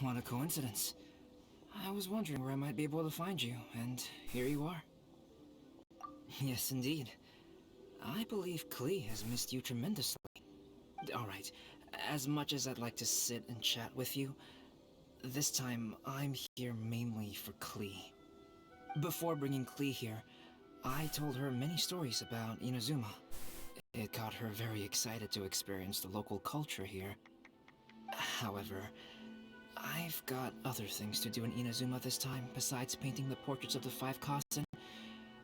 What a coincidence. I was wondering where I might be able to find you, and here you are. Yes, indeed. I believe Klee has missed you tremendously. Alright, as much as I'd like to sit and chat with you, this time I'm here mainly for Klee. Before bringing Klee here, I told her many stories about Inazuma. It got her very excited to experience the local culture here. However, I've got other things to do in Inazuma this time besides painting the portraits of the five Kazen.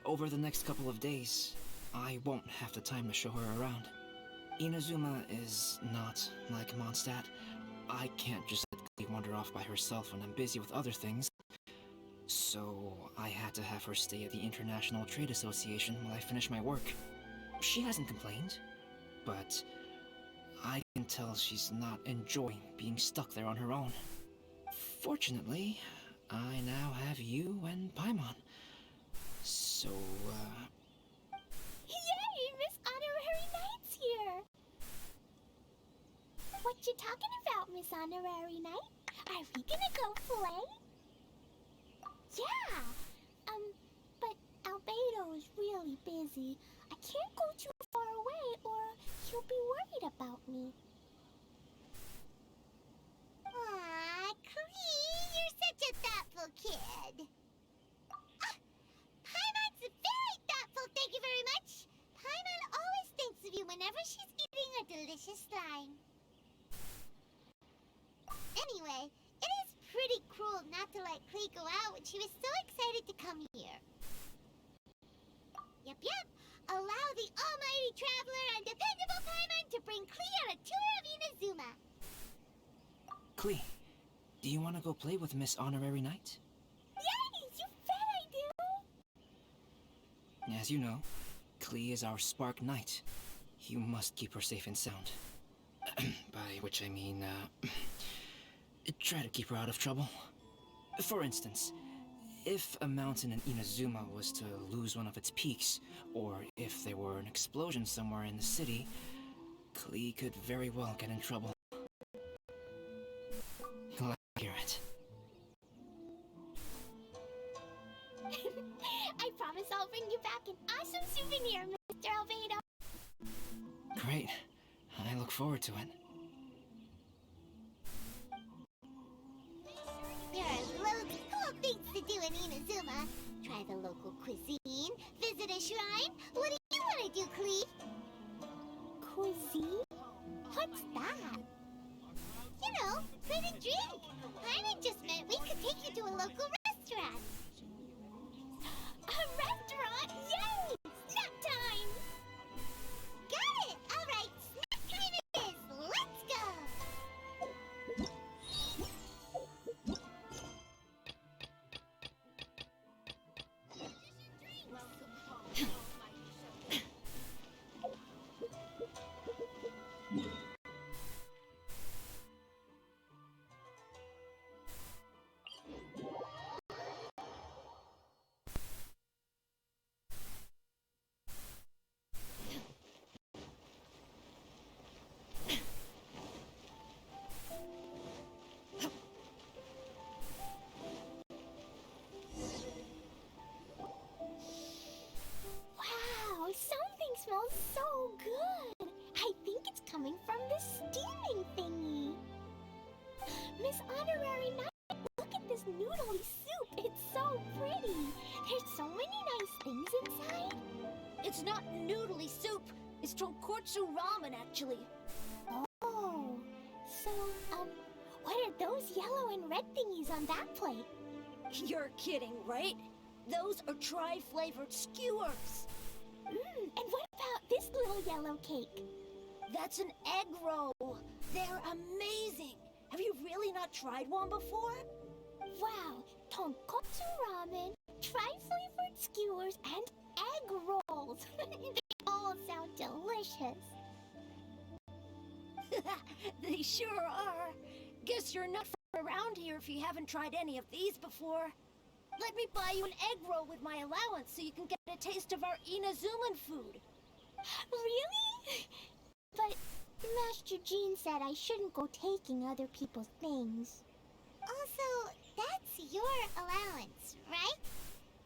Over the next couple of days, I won't have the time to show her around. Inazuma is not like Mondstadt. I can't just let Klee wander off by herself when I'm busy with other things. So I had to have her stay at the International Trade Association while I finish my work. She hasn't complained, but I can tell she's not enjoying being stuck there on her own. Fortunately, I now have you and Paimon. So, Yay! Miss Honorary Knight's here! What you talking about, Miss Honorary Knight? Are we gonna go play? Yeah! But Albedo is really busy. I can't go too far away or he'll be worried about me. Aw, Klee, you're such a thoughtful kid. Paimon's very thoughtful, thank you very much. Paimon always thinks of you whenever she's eating a delicious slime. Anyway, it is pretty cruel not to let Klee go out when she was so excited to come here. Yep. Allow the almighty traveler and dependable Paimon to bring Klee on a tour of Inazuma. Klee, do you want to go play with Miss Honorary Knight? Yay! You bet I do! As you know, Klee is our Spark Knight. You must keep her safe and sound. By which I mean, try to keep her out of trouble. For instance, if a mountain in Inazuma was to lose one of its peaks, or if there were an explosion somewhere in the city, Klee could very well get in trouble. Glad to hear it. I promise I'll bring you back an awesome souvenir, Mr. Albedo. Great. I look forward to it. There are loads of cool things to do in Inazuma. Try the local cuisine, visit a shrine. What do you want to do, Klee? Cuisine? What's that? You know, food and drink. Paimon just meant we could take you to a local restaurant. A restaurant? Yay! Snack time! Got it! Alright, snack time it is! Let's go! Wow, something smells so good. I think it's coming from this steaming thingy. Miss Honorary Knight, look at this noodly soup. It's so pretty. There's so many nice things inside. It's not noodly soup. It's tonkotsu ramen, actually. Oh, so, what are those yellow and red thingies on that plate? You're kidding, right? Those are tri-flavored skewers. And what about this little yellow cake? That's an egg roll. They're amazing. Have you really not tried one before? Wow, tonkotsu ramen, tri-flavored skewers, and egg rolls. They all sound delicious. They sure are. Guess you're not from around here if you haven't tried any of these before. Let me buy you an egg roll with my allowance so you can get a taste of our Inazuman food. Really? But Master Jean said I shouldn't go taking other people's things. Also, that's your allowance, right?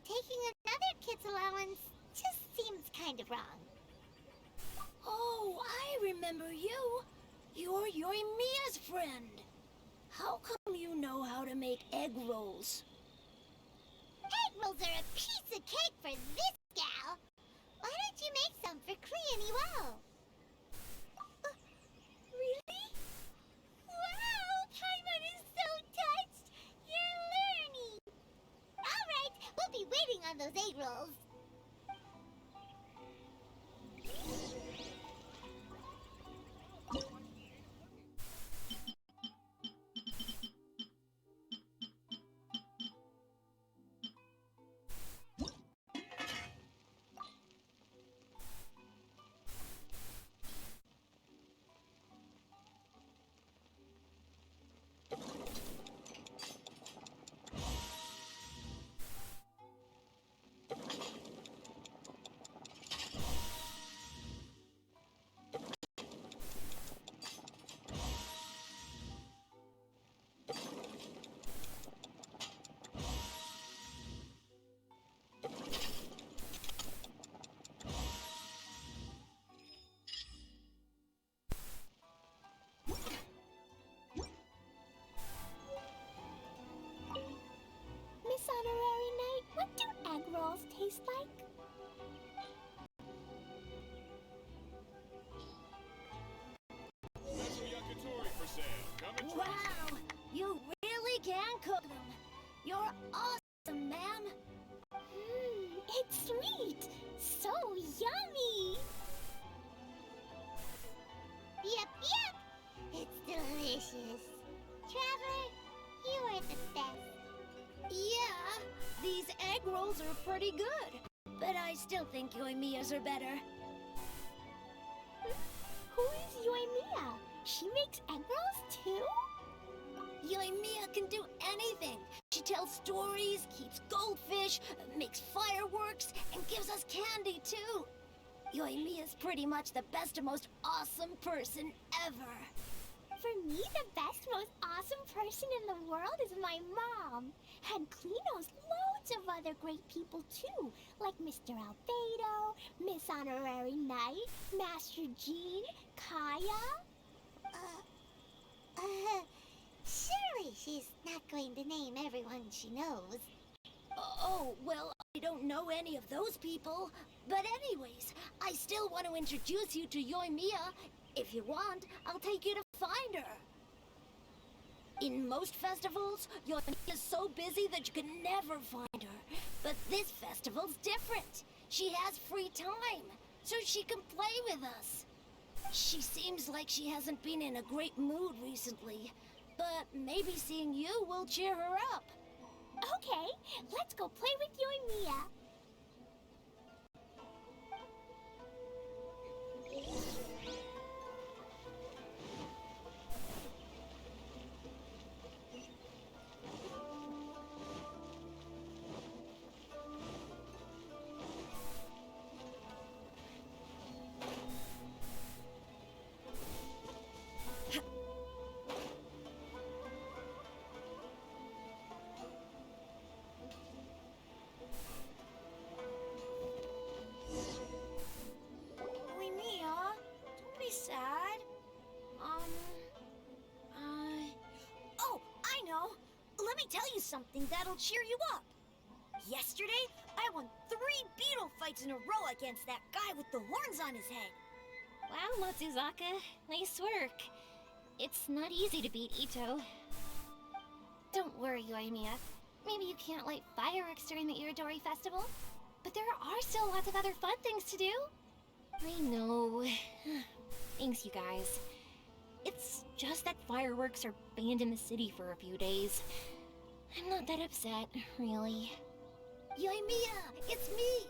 Taking another kid's allowance just seems kind of wrong. Oh, I remember you. You're Yoimiya's friend. How come you know how to make egg rolls? Egg rolls are a piece of cake for this gal. Why don't you make some for Klee and Ewell? Really? Wow, Paimon is so touched. You're learning. All right, we'll be waiting on those egg rolls. Miss Honorary Knight, what do egg rolls taste like? Special yakitori for sale. Come and try Wow, you really can cook them. You're awesome, ma'am. It's sweet. So yummy. Yep, yep. It's delicious. Traveler, you are the best. Yeah, these egg rolls are pretty good. But I still think Yoimiya's are better. Who is Yoimiya? She makes egg rolls too? Yoimiya can do anything. She tells stories, keeps goldfish, makes fireworks, and gives us candy too. Yoimiya's pretty much the best and most awesome person ever. For me, the best, most awesome person in the world is my mom. And Klee knows loads of other great people too, like Mr. Albedo, Miss Honorary Knight, Master Jean, Kaya. Surely she's not going to name everyone she knows. Oh, well, I don't know any of those people. But anyways, I still want to introduce you to Yoimiya. If you want, I'll take you to find her. In most festivals, Yoimiya's so busy that you can never find her. But this festival's different. She has free time, so she can play with us. She seems like she hasn't been in a great mood recently. But maybe seeing you will cheer her up. Okay, let's go play with Yoimiya. Sad? Oh, I know! Let me tell you something that'll cheer you up. Yesterday, I won 3 beetle fights in a row against that guy with the horns on his head. Wow, Matsuzaka. Nice work. It's not easy to beat Ito. Don't worry, Yoimiya. Maybe you can't light fireworks during the Iridori Festival, but there are still lots of other fun things to do. I know. Thanks, you guys. It's just that fireworks are banned in the city for a few days. I'm not that upset, really. Yoimiya, it's me!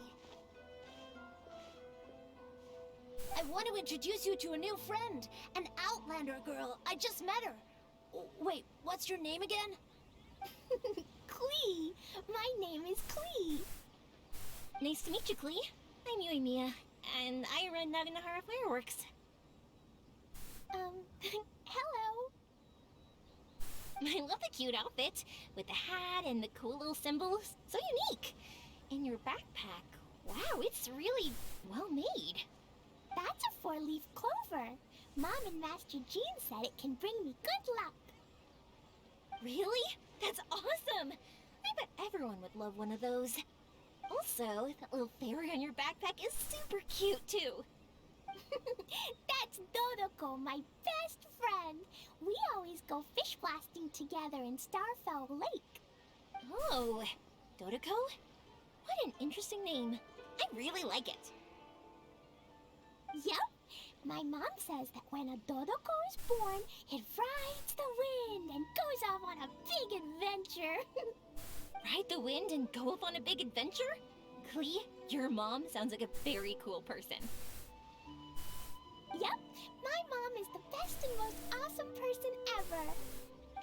I want to introduce you to a new friend, an Outlander girl. I just met her. Wait, what's your name again? Klee! My name is Klee. Nice to meet you, Klee. I'm Yoimiya, and I run Naganahara Fireworks. Hello. I love the cute outfit, with the hat and the cool little symbols. So unique. And your backpack, wow, it's really well made. That's a four-leaf clover. Mom and Master Jean said it can bring me good luck. Really? That's awesome! I bet everyone would love one of those. Also, that little fairy on your backpack is super cute, too. That's Dodoko, my best friend. We always go fish blasting together in Starfell Lake. Oh, Dodoko? What an interesting name. I really like it. Yep. My mom says that when a Dodoko is born, it rides the wind and goes off on a big adventure. Ride the wind and go off on a big adventure? Klee, your mom sounds like a very cool person. Yep, my mom is the best and most awesome person ever.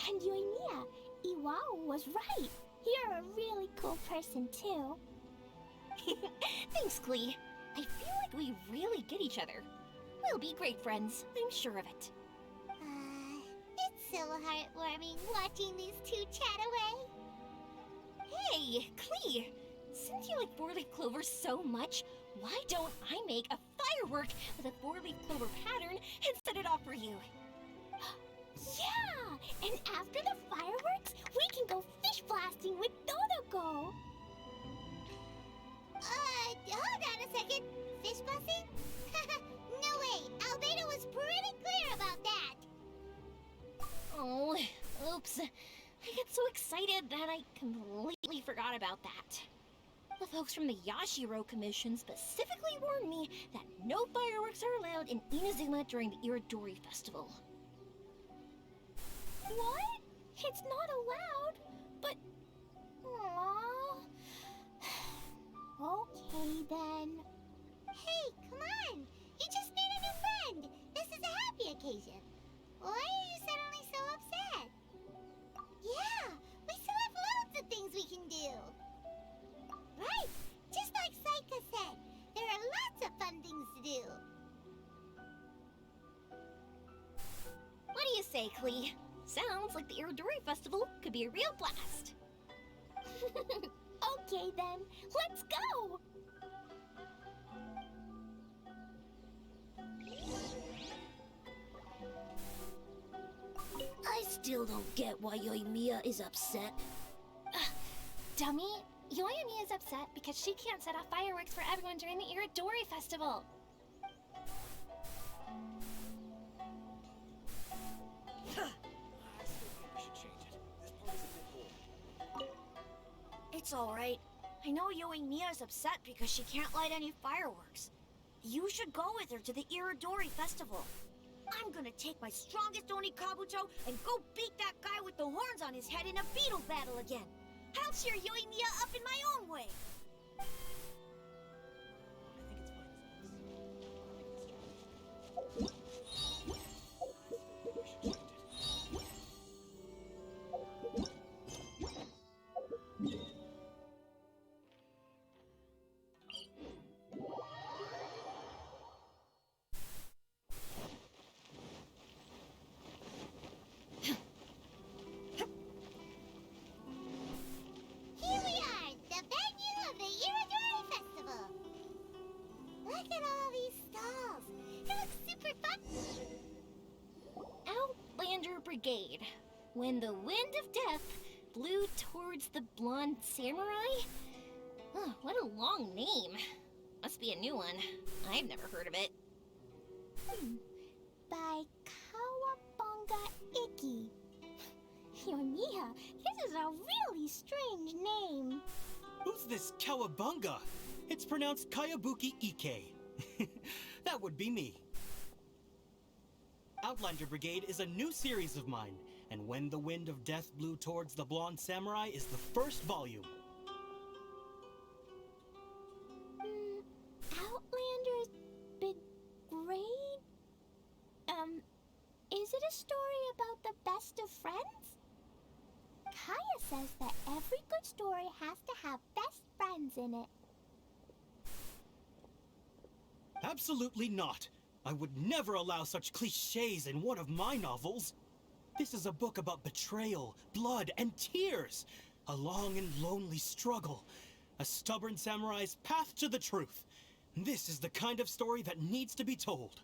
And Yoimiya, Iwao was right. You're a really cool person too. Thanks, Klee. I feel like we really get each other. We'll be great friends, I'm sure of it. It's so heartwarming watching these two chat away. Hey, Klee! Since you like four-leaf clover so much, why don't I make a firework with a four-leaf clover pattern and set it off for you? Yeah! And after the fireworks, we can go fish blasting with Dodoko! Hold on a second. Fish blasting? No way! Albedo was pretty clear about that! Oh, oops. I get so excited that I completely forgot about that. The folks from the Yashiro Commission specifically warned me that no fireworks are allowed in Inazuma during the Iridori Festival. What? It's not allowed? But... Aww... Okay, then. Hey, come on! You just made a new friend! This is a happy occasion. Why are you suddenly so upset? Yeah, we still have loads of things we can do. Right, just like Saika said, there are lots of fun things to do. What do you say, Klee? Sounds like the Iridori Festival could be a real blast. Okay then, let's go! I still don't get why Yoimiya is upset. Dummy, Yoimiya is upset because she can't set off fireworks for everyone during the Iridori Festival. It's alright. I know Yoimiya's upset because she can't light any fireworks. You should go with her to the Iridori Festival. I'm gonna take my strongest Oni Kabuto and go beat that guy with the horns on his head in a beetle battle again. I'll cheer Yoimiya up in my own way. Here we are, the venue of the Iridori Festival. Look at all these stalls. It looks super fun. Outlander Brigade. When the wind of death blew towards the blonde samurai? Oh, what a long name. Must be a new one. I've never heard of it. By Kawabunga Iki. Yoimiya, this is a really strange name. Who's this Kawabunga? It's pronounced Kayabuki Ike. That would be me. Outlander Brigade is a new series of mine, and When the Wind of Death Blew Towards the Blonde Samurai is the first volume. Outlander's Big Grade? Is it a story about the best of friends? Kaya says that every good story has to have best friends in it. Absolutely not. I would never allow such cliches in one of my novels. This is a book about betrayal, blood, and tears. A long and lonely struggle. A stubborn samurai's path to the truth. This is the kind of story that needs to be told.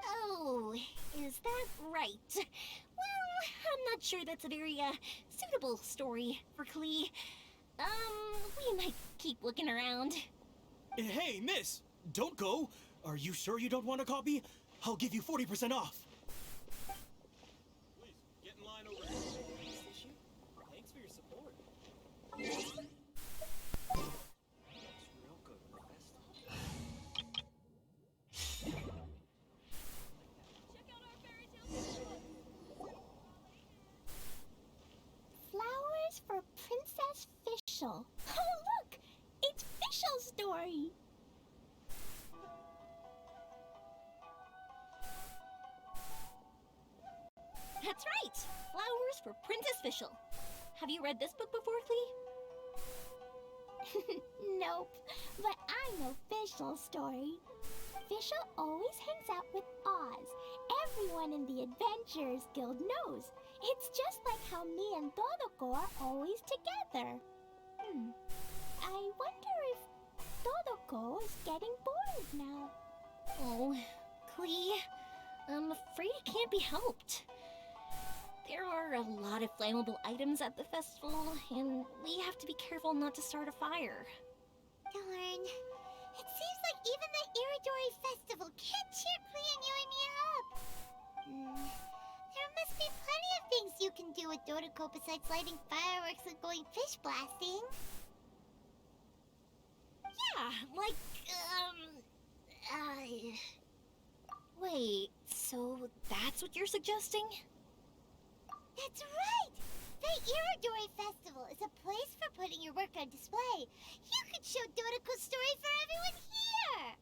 Oh, is that right? Well, I'm not sure that's a very, suitable story for Klee. We might keep looking around. Hey, miss! Don't go! Are you sure you don't want a copy? I'll give you 40% off. Please, get in line over here. Thanks for your support. Flowers for Princess Fischl. Oh, look! It's Fischl's story! That's right! Flowers for Princess Fischl. Have you read this book before, Klee? Nope, but I know Fischl's story. Fischl always hangs out with Oz. Everyone in the Adventurers Guild knows. It's just like how me and Todoko are always together. I wonder if Todoko is getting bored now. Oh, Klee, I'm afraid it can't be helped. There are a lot of flammable items at the festival, and we have to be careful not to start a fire. Darn. It seems like even the Iridori Festival can't cheer Klee and you and me up. There must be plenty of things you can do with Dodoko besides lighting fireworks and going fish blasting. Yeah, like, Wait, so that's what you're suggesting? That's right! The Iridori Festival is a place for putting your work on display. You could show Dodoko's story for everyone here!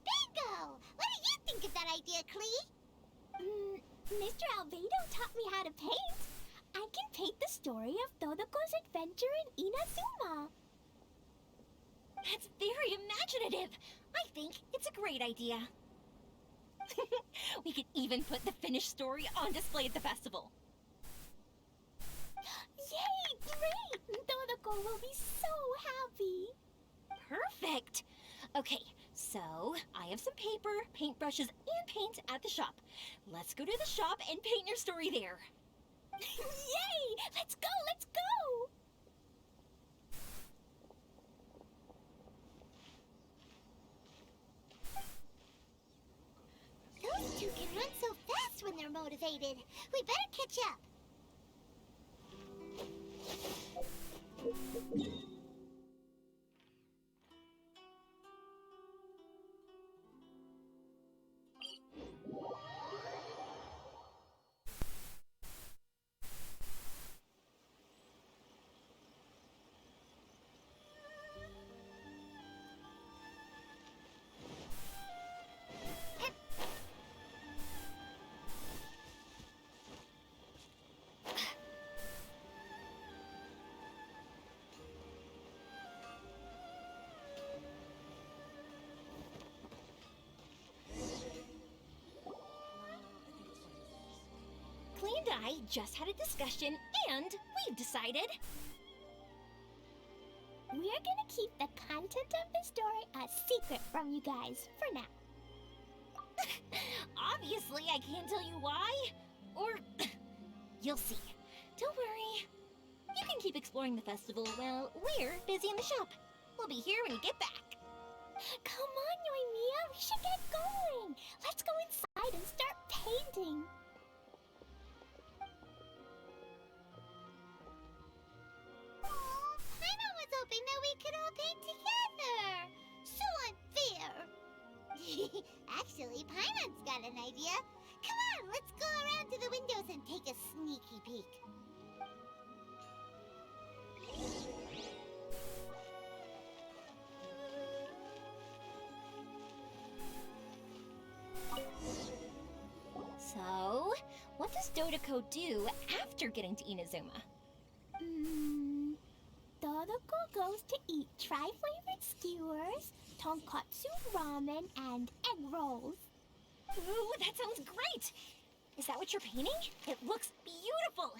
Bingo! What do you think of that idea, Klee? Mr. Albedo taught me how to paint. I can paint the story of Dodoko's adventure in Inazuma. That's very imaginative. I think it's a great idea. We could even put the finished story on display at the festival. Yay! Great! Dodoko will be so happy. Perfect. Okay, so I have some paper, paintbrushes, and paint at the shop. Let's go to the shop and paint your story there. Yay! Let's go! Let's go! Those two can run so fast when they're motivated. We better catch up. Klee and I just had a discussion, and we've decided. We're gonna keep the content of the story a secret from you guys for now. Obviously, I can't tell you why. Or, you'll see. Don't worry. You can keep exploring the festival while we're busy in the shop. We'll be here when you get back. Come on, Yoimiya, we should get going. Let's go inside and start painting. Paimon was hoping that we could all paint together. So unfair. Actually, Paimon's got an idea. Come on, let's go around to the windows and take a sneaky peek. So, what does Dodoko do after getting to Inazuma? Dodoko goes to eat tri-flavored skewers, tonkatsu ramen, and egg rolls. Ooh, that sounds great! Is that what you're painting? It looks beautiful!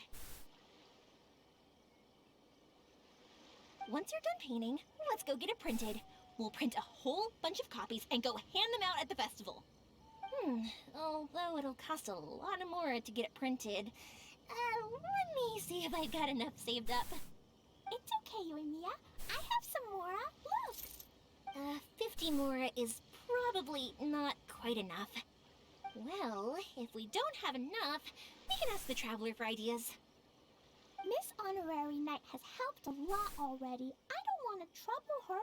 Once you're done painting, let's go get it printed. We'll print a whole bunch of copies and go hand them out at the festival. Although it'll cost a lot more to get it printed. Let me see if I've got enough saved up. It's okay, Yoimiya. I have some more. Look. 50 more is probably not quite enough. Well, if we don't have enough, we can ask the Traveler for ideas. Miss Honorary Knight has helped a lot already. I don't want to trouble her.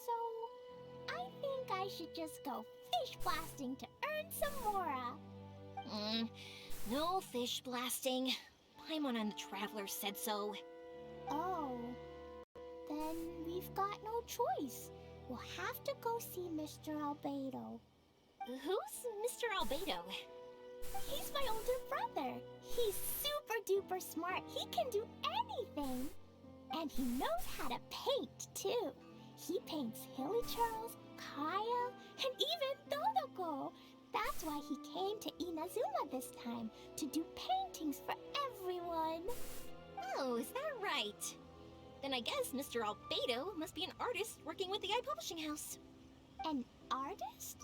So, I think I should just go fish blasting to earn some more. No fish blasting. Paimon and the Traveler said so. Oh, then we've got no choice. We'll have to go see Mr. Albedo. Who's Mr. Albedo? He's my older brother. He's super duper smart. He can do anything. And he knows how to paint, too. He paints Hilly Charles, Kyle, and even Dodoko. That's why he came to Inazuma this time, to do paintings for everyone. Oh, is that right? Then I guess Mr. Albedo must be an artist working with the iPublishing House. An artist?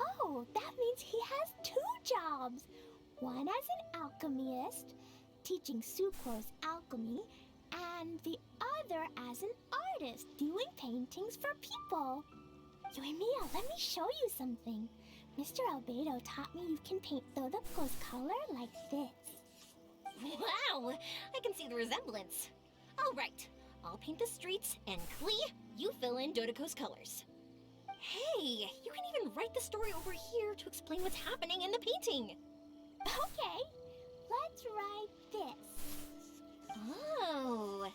Oh, that means he has 2 jobs. One as an alchemist, teaching Sucrose alchemy, and the other as an artist, doing paintings for people. Yoimiya, let me show you something. Mr. Albedo taught me you can paint Dodoko's color like this. Wow, I can see the resemblance. All right, I'll paint the streets, and Klee, you fill in Dodoko's colors. Hey, you can even write the story over here to explain what's happening in the painting. Okay, let's write this. Oh.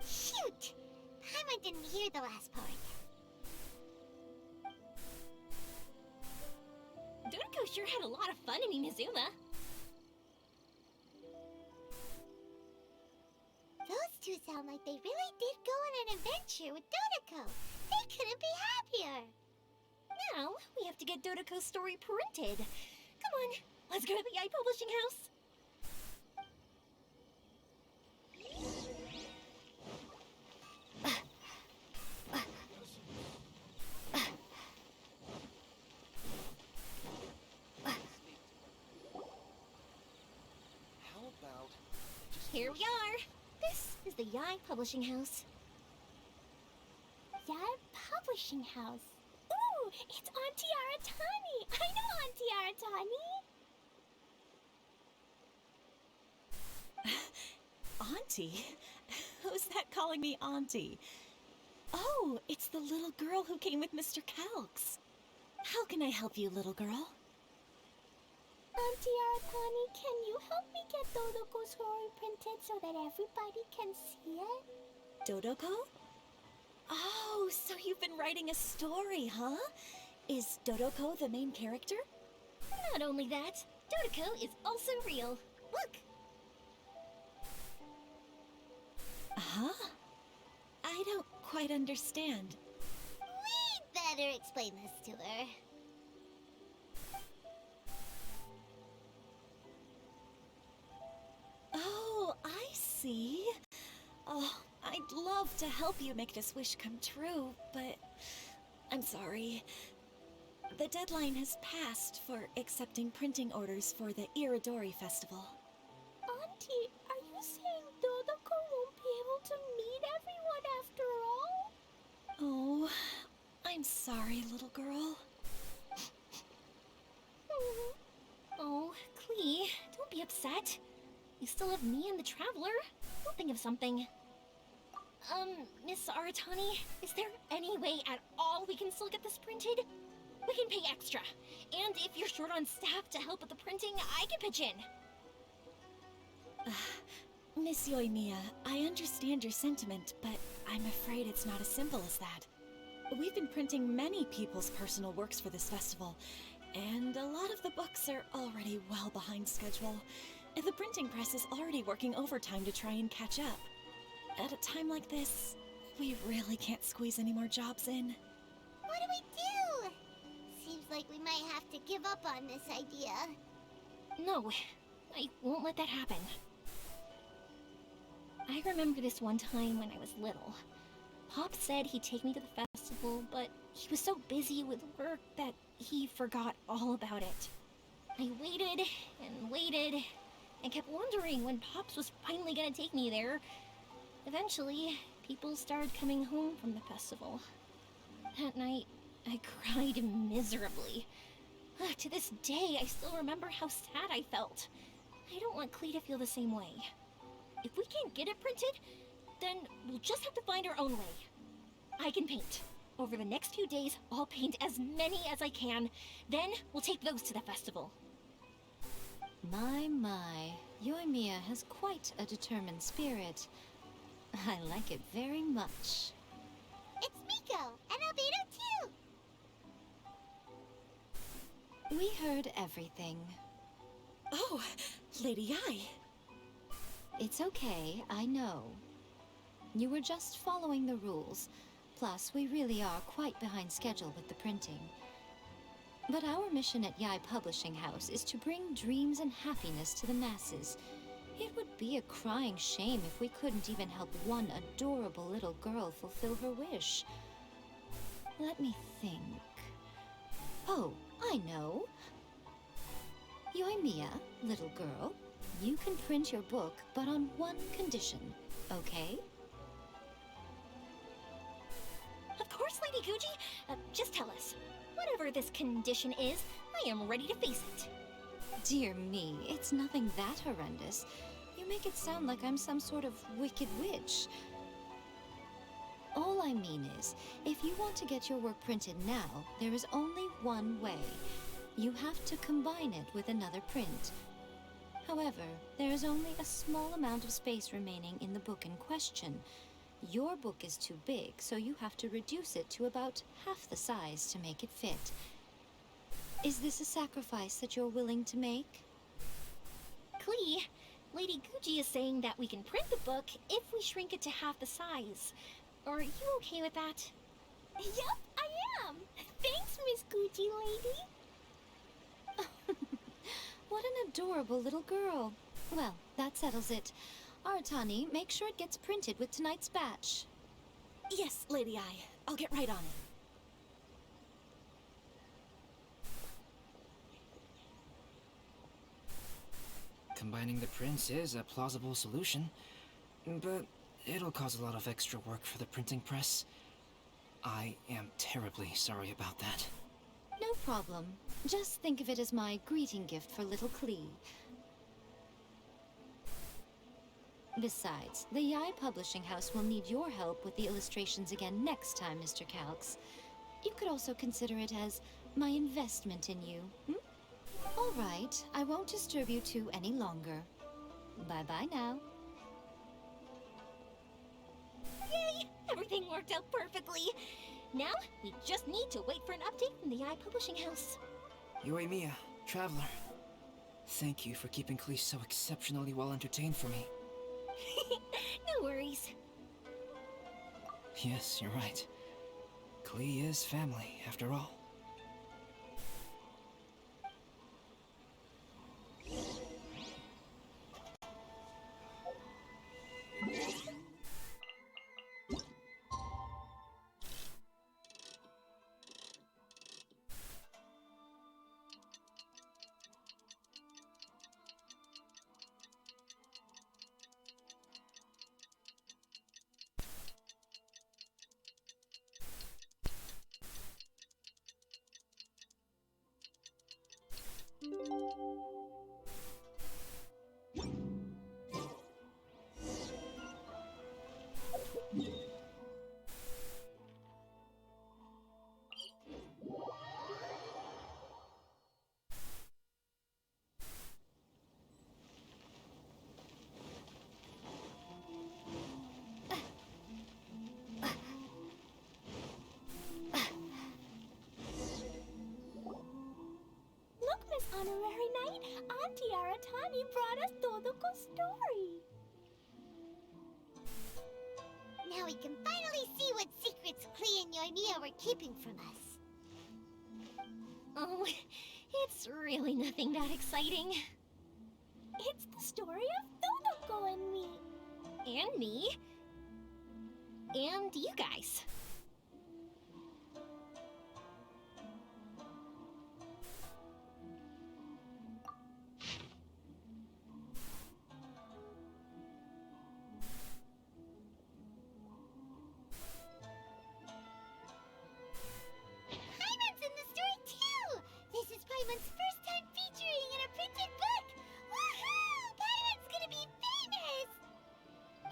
Shoot! Paimon didn't hear the last part. Dodoko sure had a lot of fun in Inazuma. Those two sound like they really did go on an adventure with Dodoko. They couldn't be happier. Now, we have to get Dodoko's story printed. Come on, let's go to the iPublishing House. Here we are. This is the Yai Publishing House. Yai Publishing House. Ooh, it's Auntie Aratani. I know Auntie Aratani. Auntie? Who's that calling me Auntie? Oh, it's the little girl who came with Mr. Calx. How can I help you, little girl? Auntie Aratani, can you help me get Dodoko's story printed so that everybody can see it? Dodoko? Oh, so you've been writing a story, huh? Is Dodoko the main character? Not only that, Dodoko is also real. Look! Huh? I don't quite understand. We'd better explain this to her. Oh, I see. Oh, I'd love to help you make this wish come true, but I'm sorry. The deadline has passed for accepting printing orders for the Iridori Festival. Auntie, are you saying Dodoko won't be able to meet everyone after all? Oh, I'm sorry, little girl. Oh, Klee, don't be upset. You still have me and the Traveler. We'll think of something. Miss Aratani, is there any way at all we can still get this printed? We can pay extra. And if you're short on staff to help with the printing, I can pitch in. Miss Yoimiya, I understand your sentiment, but I'm afraid it's not as simple as that. We've been printing many people's personal works for this festival, and a lot of the books are already well behind schedule. The printing press is already working overtime to try and catch up. At a time like this, we really can't squeeze any more jobs in. What do we do? Seems like like we might have to give up on this idea. No, I won't let that happen. I remember this one time when I was little. Pop said he'd take me to the festival, but he was so busy with work that he forgot all about it. I waited and waited and kept wondering when Pops was finally gonna take me there. Eventually, people started coming home from the festival. That night, I cried miserably. To this day, I still remember how sad I felt. I don't want Klee to feel the same way. If we can't get it printed, then we'll just have to find our own way. I can paint. Over the next few days, I'll paint as many as I can. Then we'll take those to the festival. My, Yoimiya has quite a determined spirit. I like it very much. It's Miko and Albedo too. We heard everything. Oh, Lady Ai. It's okay, I know. You were just following the rules. Plus, we really are quite behind schedule with the printing. But our mission at Yai Publishing House is to bring dreams and happiness to the masses. It would be a crying shame if we couldn't even help one adorable little girl fulfill her wish. Let me think. Oh, I know. Yoimiya, little girl, you can print your book, but on one condition, okay? Of course, Lady Guji. Just tell us. Whatever this condition is, I am ready to face it. Dear me, it's nothing that horrendous. You make it sound like I'm some sort of wicked witch. All I mean is, if you want to get your work printed now, there is only one way. You have to combine it with another print. However, there is only a small amount of space remaining in the book in question. Your book is too big, so you have to reduce it to about half the size to make it fit. Is this a sacrifice that you're willing to make? Klee, Lady Guji is saying that we can print the book if we shrink it to half the size. Are you okay with that? Yup, I am. Thanks, Miss Gucci Lady. What an adorable little girl. Well, that settles it. Aratani, make sure it gets printed with tonight's batch. Yes, Lady Ai. I'll get right on it. Combining the prints is a plausible solution, but it'll cause a lot of extra work for the printing press. I am terribly sorry about that. No problem. Just think of it as my greeting gift for little Klee. Besides, the Yai Publishing House will need your help with the illustrations again next time, Mr. Calx. You could also consider it as my investment in you. All right, I won't disturb you two any longer. Bye-bye now. Yay! Everything worked out perfectly. Now, we just need to wait for an update from the Yai Publishing House. Yoimiya, Traveler. Thank you for keeping Klee so exceptionally well entertained for me. No worries. Yes, you're right. Klee is family, after all. Look, Miss Honorary Knight, Auntie Aratani brought us Todoko's story. Now we can finally see what secrets Klee and Yoimiya were keeping from us. Oh, it's really nothing that exciting. It's the story of Todoko and me. And me. And you guys. Paimon's in the story too! This is Paimon's first time featuring in a printed book! Woohoo! Paimon's gonna be famous!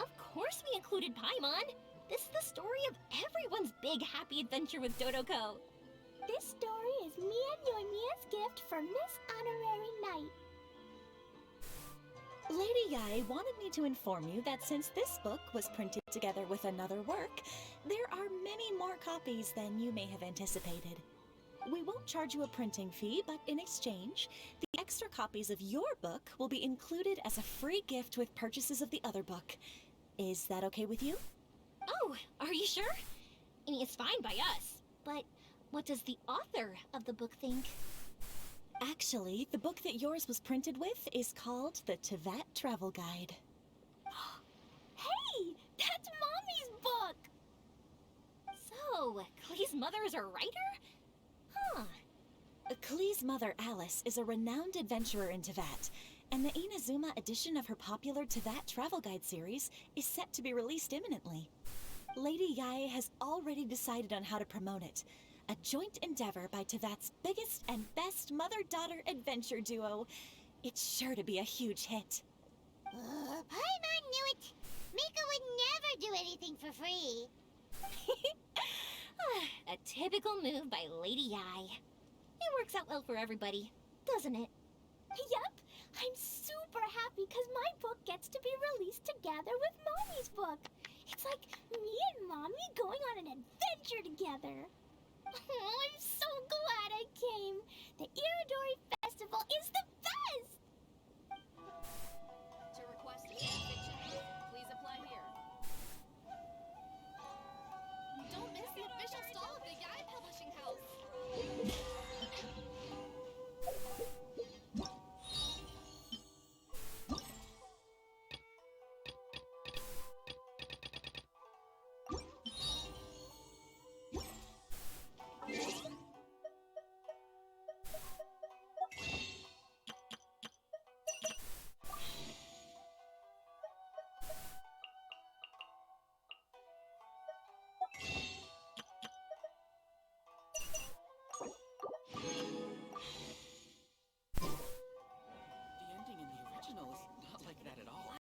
Of course we included Paimon. This is the story of everyone's big happy adventure with Dodoko. This story is me and Yoimiya's gift for Miss Honorary Knight. Lady Yai wanted me to inform you that since this book was printed together with another work, there are many more copies than you may have anticipated. We won't charge you a printing fee, but in exchange, the extra copies of your book will be included as a free gift with purchases of the other book. Is that okay with you? Oh, are you sure? I mean, it's fine by us. But what does the author of the book think? Actually, the book that yours was printed with is called the Teyvat Travel Guide. Hey! That's Mommy's book! So, Klee's mother is a writer? Huh. Klee's mother, Alice, is a renowned adventurer in Teyvat, and the Inazuma edition of her popular Teyvat Travel Guide series is set to be released imminently. Lady Yai has already decided on how to promote it. A joint endeavor by Teyvat's biggest and best mother-daughter adventure duo. It's sure to be a huge hit. Paimon knew it! Miko would never do anything for free! A typical move by Lady Yai. It works out well for everybody, doesn't it? Yup! I'm super happy because my book gets to be released together with Mommy's book! It's like me and Mommy going on an adventure together! Oh, I'm so glad!